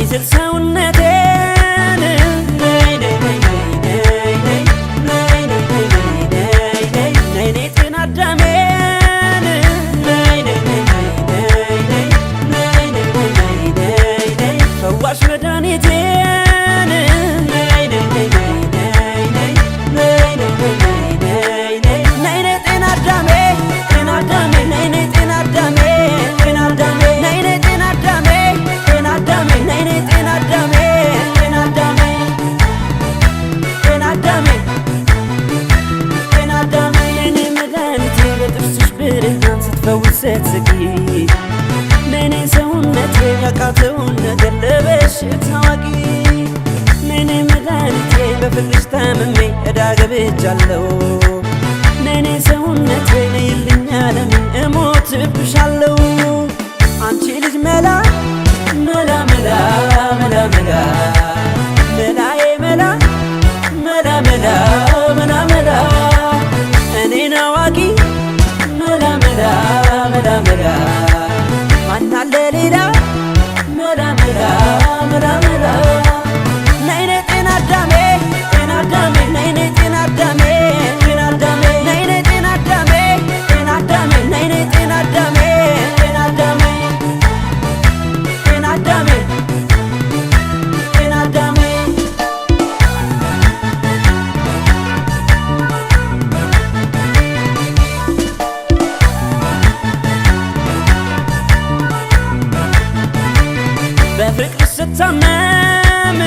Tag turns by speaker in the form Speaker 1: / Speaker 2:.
Speaker 1: ስል ሰውነቴን ነይ ነይ ነይ ነይ ነይ ነይ ነይ ነይ ነይ ጤና አዳሜን ነይ ነይ ነይ ነይ ነይ ነይ ነይ ነይ ነይ ፈዋሽ መድኃኒቴን ነይ ነይ ነይ ነይ ነይ ነይ ነይ ነይ ነይ ነይ ጤና አዳሜ ጤና አዳሜ ነይ ነይ ጤና አዳሜ ጤና አዳሜ ነይ ነይ ጤና አዳሜ ጤና አዳሜ ነይ ነይ ጤና አዳሜ ጤና አዳሜ ጤና አዳሜ ጤና አዳሜ ነይ ነይ መድኃኒቴ በጥርስሽ ብርሃን ስትፈውስ ስትስቂ ነይ ነይ ሰውነቴ ያቃተውን ነገር ለበሽታ አዋቂ ነይ ነይ መድኃኒቴ በፍቅርሽ ታምሜ ዕዳ ገብቻለሁ ነይ ነይ ሰውነቴ ነይልኝ ዓለሜ እሞትብሻለሁ አንቺ ልጅ መላ መላ መላ መላ መላ መላዬ መላ መላ መላ መላ መላ እኔን አዋቂ መላ መላ መላ መላ ማናለ ሌላ መላ መላ መላ መላ ነይ ነይ ጤና አዳሜ ጤና አዳሜ ነይ ነይ ጤና አዳሜ ጤና አዳሜ ነይ ነይ ጤና አዳሜ ጤና አዳሜ ነይ ነይ ጤና አዳሜ ጤና አዳሜ ጤና አዳሜ ጤና አዳሜ በፍቅር ስታመም